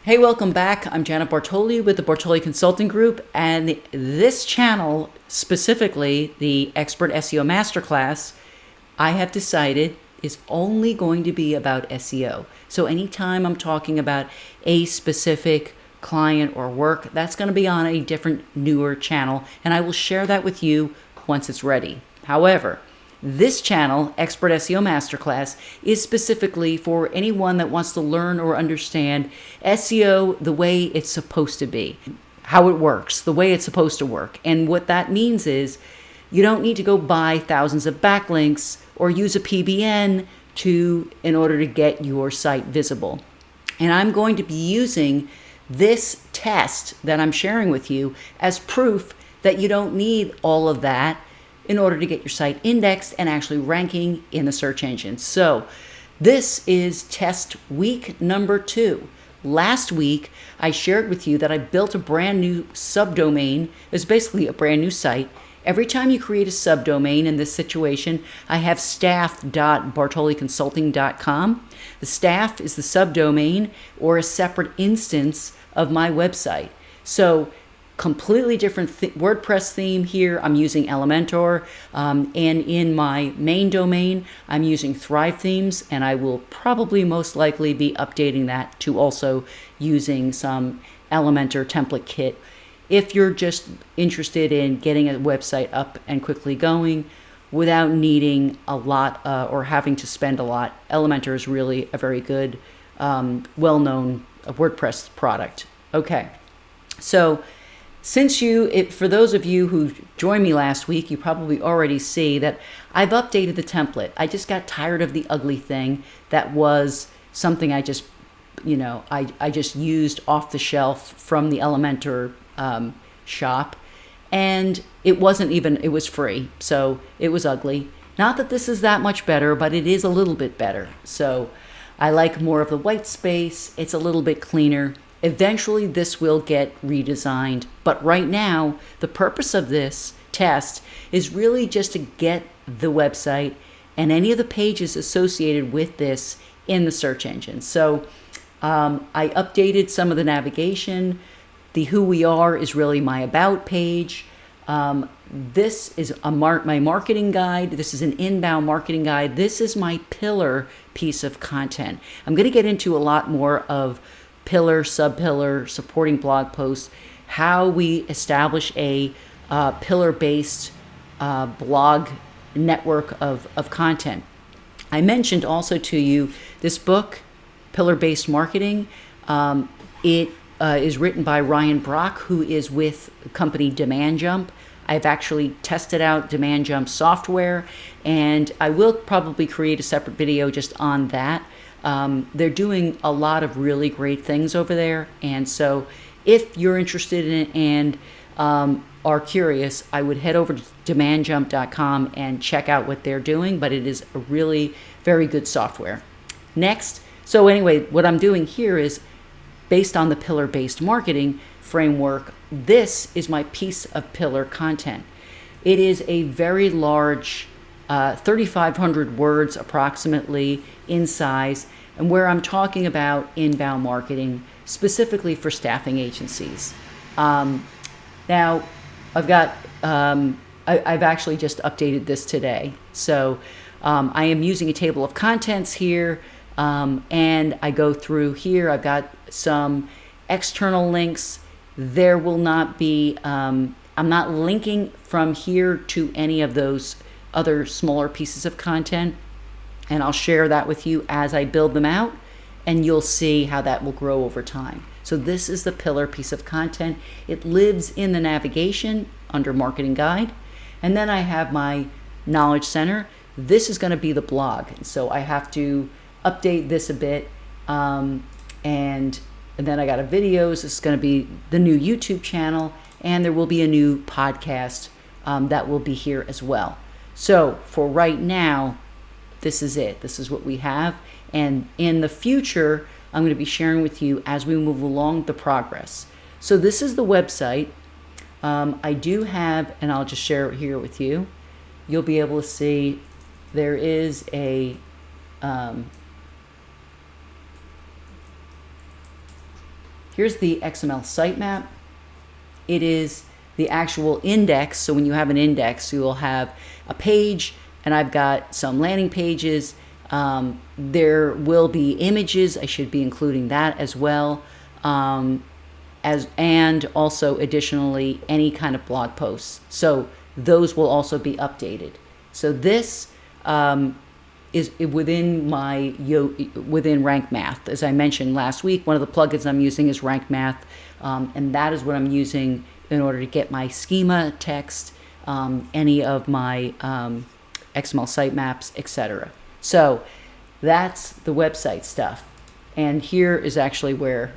Hey, welcome back. I'm Janet Bartoli with the Bartoli Consulting Group, and this channel, specifically the Expert SEO Masterclass, I have decided is only going to be about SEO. So anytime I'm talking about a specific client or work, that's going to be on a different, newer channel, and I will share that with you once it's ready. However, this channel, Expert SEO Masterclass, is specifically for anyone that wants to learn or understand SEO the way it's supposed to be, how it works, the way it's supposed to work. And what that means is you don't need to go buy thousands of backlinks or use a PBN in order to get your site visible. And I'm going to be using this test that I'm sharing with you as proof that you don't need all of that in order to get your site indexed and actually ranking in the search engine. So this is test week number 2. Last week, I shared with you that I built a brand new subdomain. It's basically a brand new site. Every time you create a subdomain in this situation, I have staff.bartoliconsulting.com. The staff is the subdomain or a separate instance of my website. So completely different WordPress theme here. I'm using Elementor, and in my main domain, I'm using Thrive Themes, and I will probably most likely be updating that to also using some Elementor template kit. If you're just interested in getting a website up and quickly going without needing a lot or having to spend a lot, Elementor is really a very good, well-known WordPress product. Okay, so for those of you who joined me last week, you probably already see that I've updated the template. I just got tired of the ugly thing that was something I just used off the shelf from the Elementor shop, and it was free, so it was ugly. Not that this is that much better, but it is a little bit better. So I like more of the white space. It's a little bit cleaner. Eventually, this will get redesigned, but right now, the purpose of this test is really just to get the website and any of the pages associated with this in the search engine. So I updated some of the navigation. The Who We Are is really my About page. This is my marketing guide. This is an inbound marketing guide. This is my pillar piece of content. I'm going to get into a lot more of pillar, sub-pillar, supporting blog posts, how we establish a pillar-based blog network of content. I mentioned also to you this book, Pillar-Based Marketing. It is written by Ryan Brock, who is with the company Demand Jump. I've actually tested out Demand Jump software, and I will probably create a separate video just on that. They're doing a lot of really great things over there, and so if you're interested in it and are curious, I would head over to demandjump.com and check out what they're doing, but it is a really very good software. Next, so anyway, what I'm doing here is based on the pillar-based marketing framework. This is my piece of pillar content. It is a very large 3,500 words approximately in size, and where I'm talking about inbound marketing specifically for staffing agencies. Now, I've actually just updated this today. So I am using a table of contents here, and I go through here. I've got some external links. There will not be, I'm not linking from here to any of those other smaller pieces of content, and I'll share that with you as I build them out, and you'll see how that will grow over time. So this is the pillar piece of content. It lives in the navigation under Marketing Guide, and then I have my Knowledge Center. This is going to be the blog, so I have to update this a bit, and then I got a videos. This is going to be the new YouTube channel, and there will be a new podcast that will be here as well. So for right now, this is it. This is what we have. And in the future, I'm going to be sharing with you as we move along the progress. So this is the website. I do have, and I'll just share it here with you. You'll be able to see there is a, Here's the XML sitemap. It is the actual index. So when you have an index, you will have a page, and I've got some landing pages. There will be images. I should be including that as well. And also additionally any kind of blog posts. So those will also be updated. So this is within within Rank Math. As I mentioned last week, one of the plugins I'm using is Rank Math, and that is what I'm using in order to get my schema text, any of my XML sitemaps, etc. So that's the website stuff. And here is actually where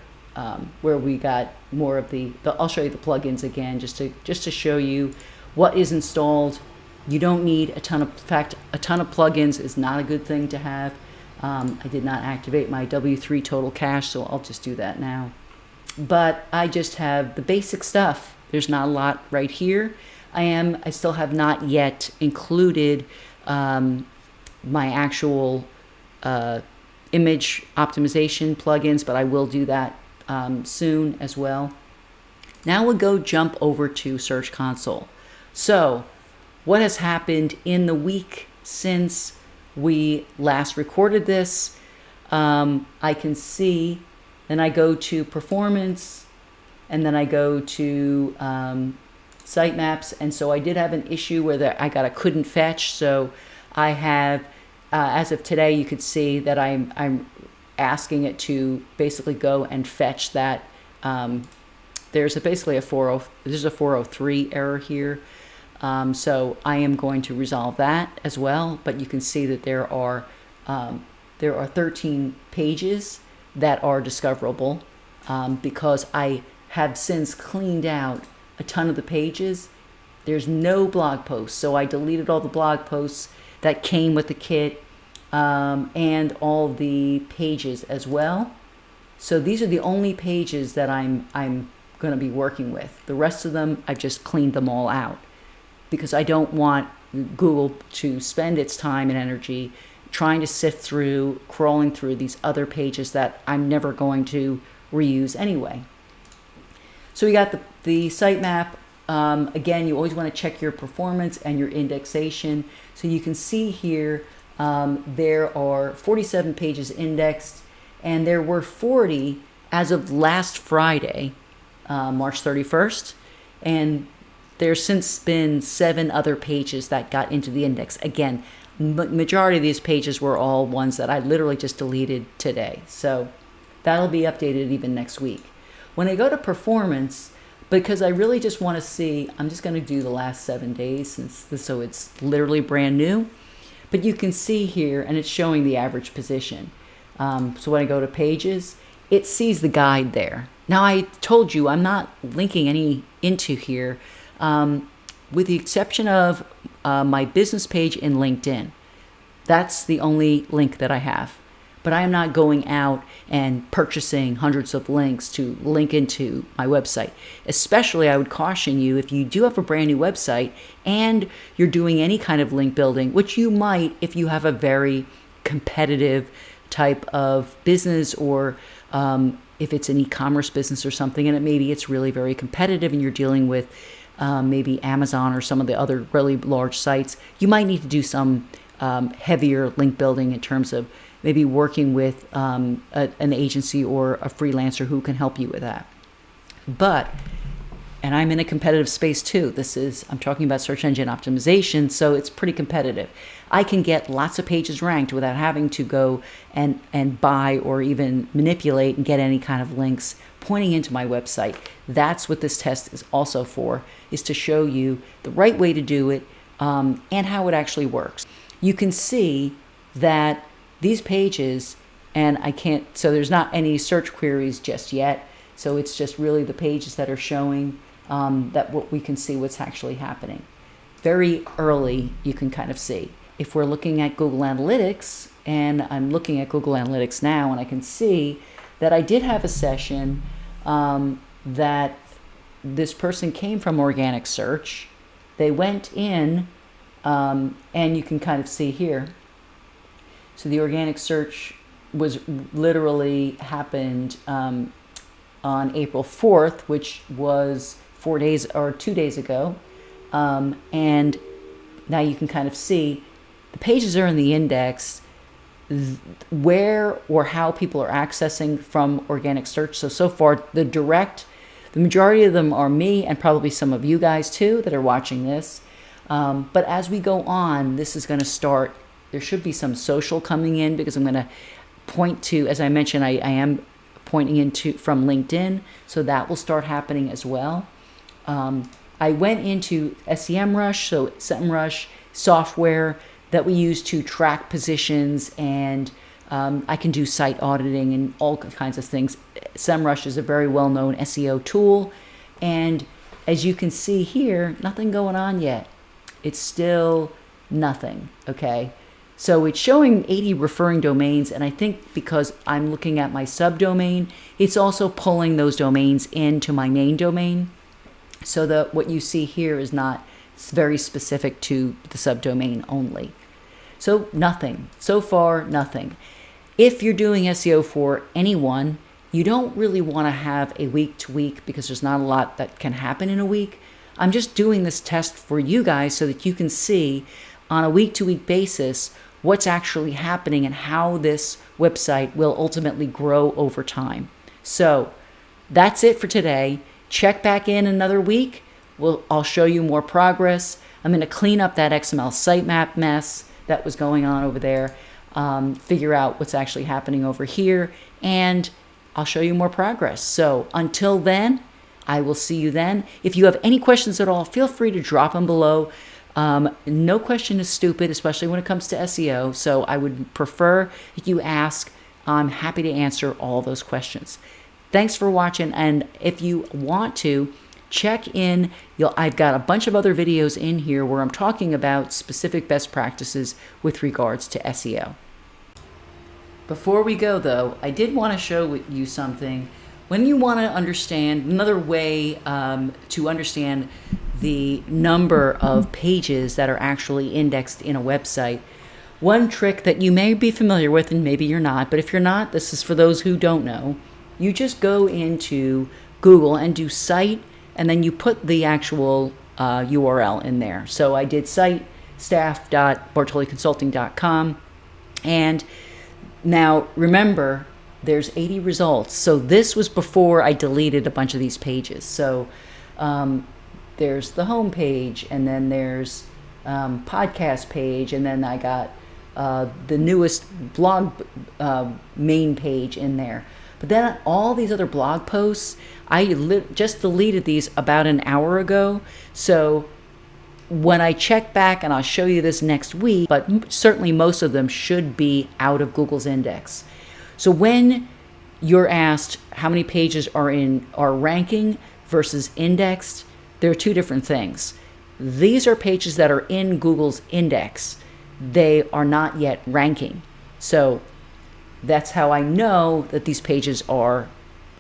we got more of I'll show you the plugins again, just to show you what is installed. You don't need a ton of plugins is not a good thing to have. I did not activate my W3 total cache, so I'll just do that now. But I just have the basic stuff. There's not a lot right here. I still have not yet included my actual image optimization plugins, but I will do that soon as well. Now we'll go jump over to Search Console. So what has happened in the week since we last recorded this? I can see, then I go to Performance, and then I go to Sitemaps, and so I did have an issue where I couldn't fetch. So I have, as of today, you could see that I'm asking it to basically go and fetch that. There's basically a 403 error here. So I am going to resolve that as well. But you can see that there are 13 pages that are discoverable because I have since cleaned out a ton of the pages. There's no blog posts, so I deleted all the blog posts that came with the kit, and all the pages as well. So these are the only pages that I'm going to be working with. The rest of them, I've just cleaned them all out because I don't want Google to spend its time and energy trying to sift through, crawling through these other pages that I'm never going to reuse anyway. So we got the sitemap. Again, you always want to check your performance and your indexation. So you can see here there are 47 pages indexed, and there were 40 as of last Friday, March 31st. And there's since been 7 other pages that got into the index. Again, majority of these pages were all ones that I literally just deleted today. So that'll be updated even next week. When I go to performance, because I really just want to see, I'm just going to do the last 7 days so it's literally brand new. But you can see here, and it's showing the average position. So when I go to pages, it sees the guide there. Now I told you I'm not linking any into here, with the exception of my business page in LinkedIn. That's the only link that I have. But I am not going out and purchasing hundreds of links to link into my website. Especially, I would caution you, if you do have a brand new website and you're doing any kind of link building, which you might if you have a very competitive type of business, or if it's an e-commerce business or something, and maybe it's really very competitive and you're dealing with maybe Amazon or some of the other really large sites, you might need to do some heavier link building in terms of maybe working with an agency or a freelancer who can help you with that. But, and I'm in a competitive space too. I'm talking about search engine optimization, so it's pretty competitive. I can get lots of pages ranked without having to go and buy or even manipulate and get any kind of links pointing into my website. That's what this test is also for, is to show you the right way to do it and how it actually works. You can see that these pages, and so there's not any search queries just yet. So it's just really the pages that are showing that what we can see what's actually happening. Very early, you can kind of see. If we're looking at Google Analytics, and I'm looking at Google Analytics now, and I can see that I did have a session that this person came from organic search. They went in, and you can kind of see here. So the organic search was literally happened on April 4th, which was 2 days ago. And now you can kind of see the pages are in the index, where or how people are accessing from organic search. So far, the majority of them are me and probably some of you guys too that are watching this. But as we go on, this is going to start. There should be some social coming in because I'm going to point to, as I mentioned, I am pointing into from LinkedIn. So that will start happening as well. I went into SEMrush, so SEMrush software that we use to track positions, and I can do site auditing and all kinds of things. SEMrush is a very well-known SEO tool, and as you can see here, nothing going on yet. It's still nothing, okay? So it's showing 80 referring domains, and I think because I'm looking at my subdomain, it's also pulling those domains into my main domain. So what you see here is not very specific to the subdomain only. So nothing. So far, nothing. If you're doing SEO for anyone, you don't really want to have a week to week because there's not a lot that can happen in a week. I'm just doing this test for you guys so that you can see on a week to week basis what's actually happening and how this website will ultimately grow over time. So that's it for today. Check back in another week. I'll show you more progress. I'm going to clean up that XML sitemap mess that was going on over there, figure out what's actually happening over here, and I'll show you more progress. So until then, I will see you then. If you have any questions at all, feel free to drop them below. No question is stupid, especially when it comes to SEO. So I would prefer that you ask. I'm happy to answer all those questions. Thanks for watching, and if you want to, check in. I've got a bunch of other videos in here where I'm talking about specific best practices with regards to SEO. Before we go, though, I did want to show you something. When you want to understand, another way to understand the number of pages that are actually indexed in a website, one trick that you may be familiar with and maybe you're not, but if you're not, this is for those who don't know. You just go into Google and do site, and then you put the actual URL in there. So I did site staff.bartoliconsulting.com, and now remember there's 80 results. So this was before I deleted a bunch of these pages. So there's the home page, and then there's podcast page, and then I got the newest blog main page in there. But then all these other blog posts, I just deleted these about an hour ago. So when I check back, and I'll show you this next week, but certainly most of them should be out of Google's index. So when you're asked how many pages are ranking versus indexed, there are two different things. These are pages that are in Google's index. They are not yet ranking. So that's how I know that these pages are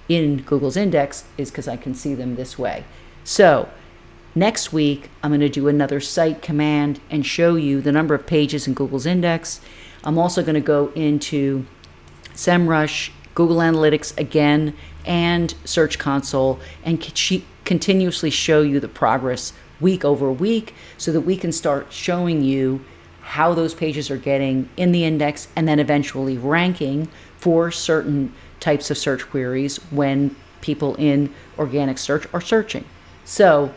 in Google's index, is because I can see them this way. So next week, I'm going to do another site command and show you the number of pages in Google's index. I'm also going to go into SEMrush, Google Analytics again, and Search Console, and continuously show you the progress week over week so that we can start showing you how those pages are getting in the index and then eventually ranking for certain types of search queries when people in organic search are searching. So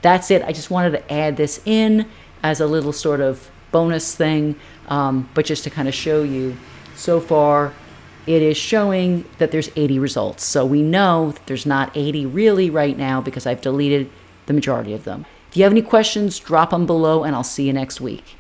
that's it. I just wanted to add this in as a little sort of bonus thing, but just to kind of show you. So far, it is showing that there's 80 results. So we know that there's not 80 really right now because I've deleted the majority of them. If you have any questions, drop them below, and I'll see you next week.